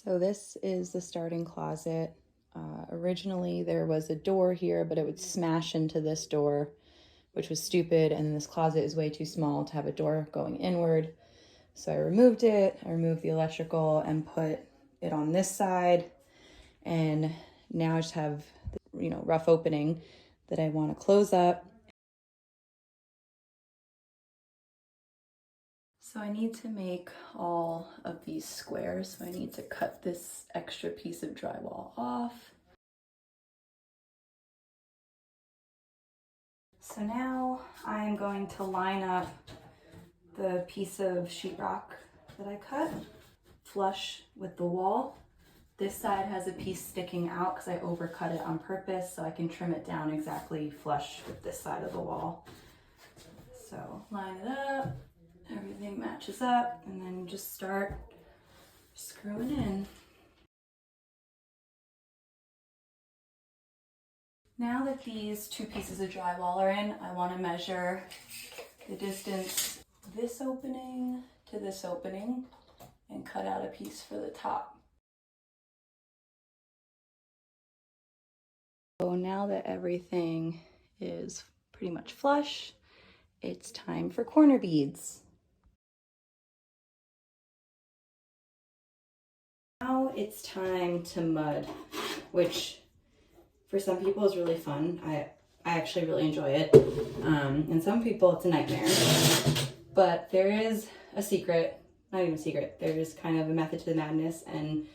So this is the starting closet. Originally there was a door here, but it would smash into this door, which was stupid. And this closet is way too small to have a door going inward. So I removed it. I removed the electrical and put it on this side. And now I just have the, rough opening that I want to close up. So I need to make all of these squares. So I need to cut this extra piece of drywall off. So now I'm going to line up the piece of sheetrock that I cut flush with the wall. This side has a piece sticking out because I overcut it on purpose so I can trim it down exactly flush with this side of the wall. So line it up, everything matches up, and then just start screwing in. Now that these two pieces of drywall are in, I want to measure the distance this opening to this opening and cut out a piece for the top. So now that everything is pretty much flush, it's time for corner beads. Now it's time to mud, which for some people is really fun. I actually really enjoy it. And some people it's a nightmare. But there is a secret, not even a secret, there's kind of a method to the madness, and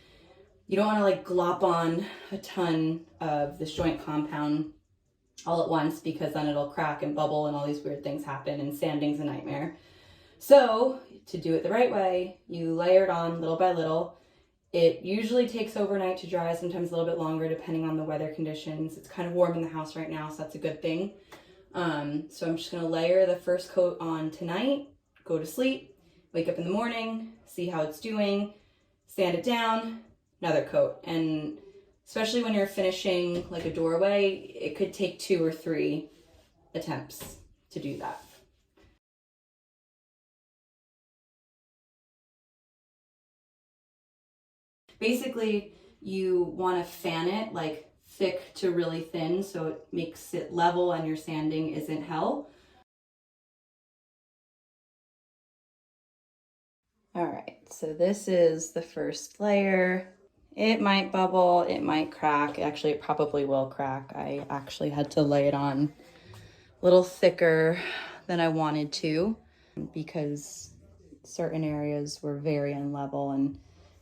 you don't want to like glop on a ton of this joint compound all at once because then it'll crack and bubble and all these weird things happen, and sanding's a nightmare. So to do it the right way, you layer it on little by little. It usually takes overnight to dry, sometimes a little bit longer depending on the weather conditions. It's kind of warm in the house right now, so that's a good thing. So I'm just gonna layer the first coat on tonight, go to sleep, wake up in the morning, see how it's doing, sand it down, another coat. And especially when you're finishing like a doorway, it could take 2 or 3 attempts to do that. Basically, you want to fan it like thick to really thin so it makes it level and your sanding isn't hell. All right, so this is the first layer. It might bubble, it might crack. Actually, it probably will crack. I actually had to lay it on a little thicker than I wanted to because certain areas were very unlevel, and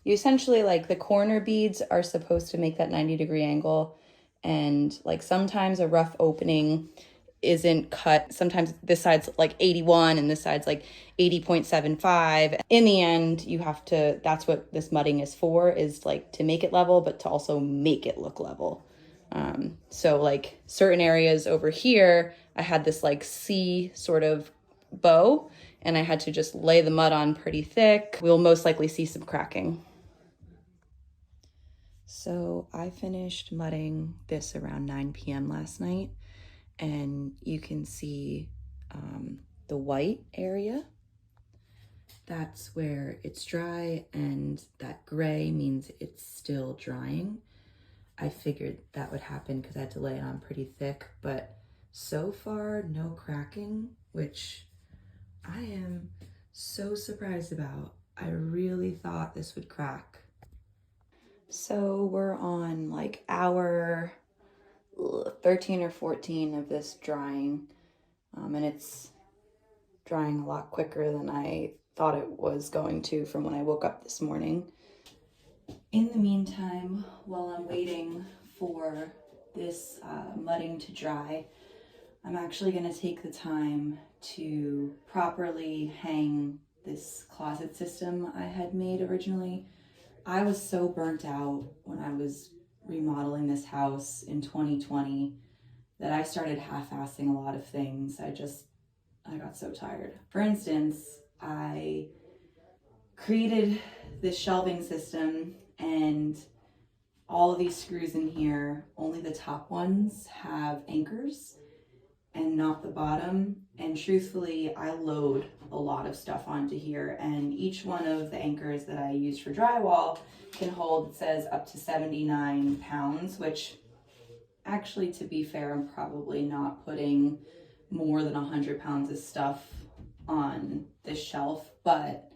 you essentially like the corner beads are supposed to make that 90-degree angle, and like sometimes a rough opening isn't cut. Sometimes this side's like 81 and this side's like 80.75. In the end, you have to, that's what this mudding is for, is like to make it level, but to also make it look level. So like certain areas over here, I had this like C sort of bow and I had to just lay the mud on pretty thick. We'll most likely see some cracking. So I finished mudding this around 9 p.m. last night, and you can see the white area. That's where it's dry, and that gray means it's still drying. I figured that would happen because I had to lay it on pretty thick, but so far no cracking, which I am so surprised about. I really thought this would crack. So we're on like hour 13 or 14 of this drying, and it's drying a lot quicker than I thought it was going to from when I woke up this morning. In the meantime, while I'm waiting for this mudding to dry, I'm actually going to take the time to properly hang this closet system I had made originally. I was so burnt out when I was remodeling this house in 2020 that I started half-assing a lot of things. I got so tired. For instance, I created this shelving system, and all of these screws in here, only the top ones have anchors, and not the bottom. And truthfully, I load a lot of stuff onto here, and each one of the anchors that I use for drywall can hold, it says, up to 79 pounds, which actually, to be fair, I'm probably not putting more than 100 pounds of stuff on this shelf, but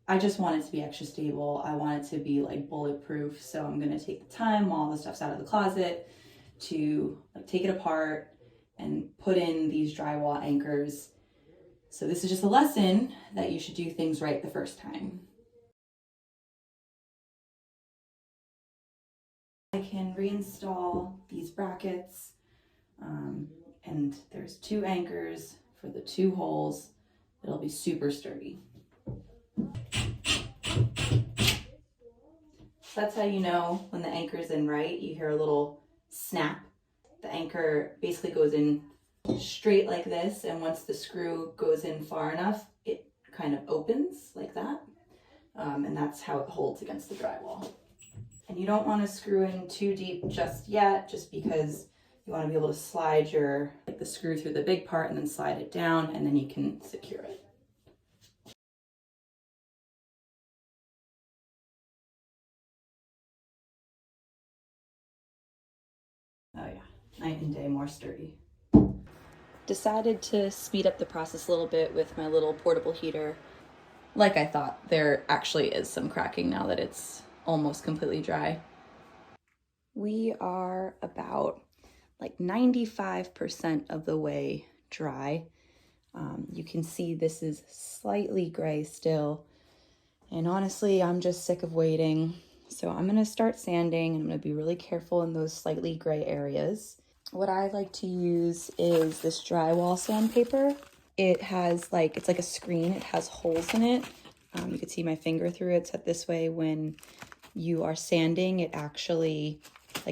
I just want it to be extra stable. I want it to be like bulletproof. So I'm gonna take the time while the stuff's out of the closet to like take it apart and put in these drywall anchors. So this is just a lesson that you should do things right the first time. I can reinstall these brackets, and there's 2 anchors for the 2 holes. It'll be super sturdy. So that's how you know when the anchor's in right. You hear a little snap. The anchor basically goes in straight like this, and once the screw goes in far enough, it kind of opens like that, and that's how it holds against the drywall. And you don't want to screw in too deep just yet, just because you want to be able to slide the screw through the big part and then slide it down, and then you can secure it. Oh yeah, night and day more sturdy. Decided to speed up the process a little bit with my little portable heater. Like I thought, there actually is some cracking now that it's almost completely dry. We are about like 95% of the way dry. You can see this is slightly gray still. And honestly, I'm just sick of waiting. So I'm gonna start sanding, and I'm gonna be really careful in those slightly gray areas. What I like to use is this drywall sandpaper. It has it's like a screen, it has holes in it. You can see my finger through it, so this way when you are sanding, it actually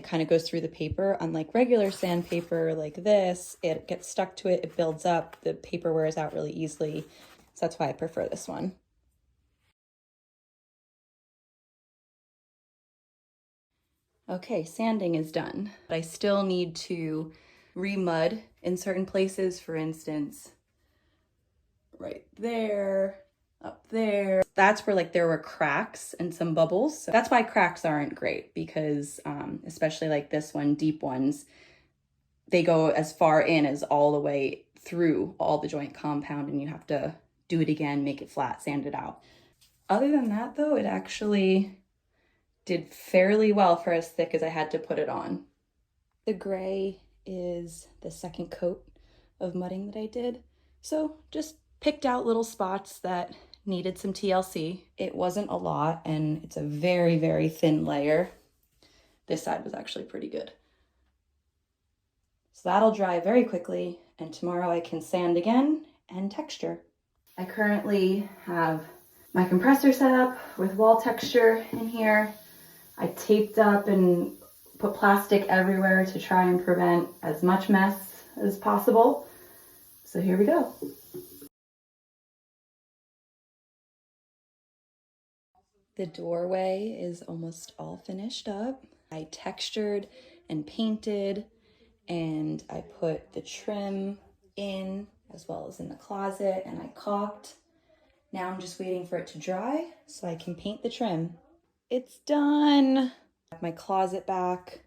kind of goes through the paper. Unlike regular sandpaper like this, it gets stuck to it, it builds up, the paper wears out really easily. So that's why I prefer this one. Okay, sanding is done. But I still need to re-mud in certain places. For instance, right there, up there. That's where there were cracks and some bubbles. So that's why cracks aren't great, because especially like this one, deep ones, they go as far in as all the way through all the joint compound, and you have to do it again, make it flat, sand it out. Other than that though, it actually did fairly well for as thick as I had to put it on. The gray is the second coat of mudding that I did. So just picked out little spots that needed some TLC. It wasn't a lot, and it's a very, very thin layer. This side was actually pretty good. So that'll dry very quickly, and tomorrow I can sand again and texture. I currently have my compressor set up with wall texture in here. I taped up and put plastic everywhere to try and prevent as much mess as possible. So here we go. The doorway is almost all finished up. I textured and painted, and I put the trim in as well as in the closet, and I caulked. Now I'm just waiting for it to dry so I can paint the trim. It's done. My closet back.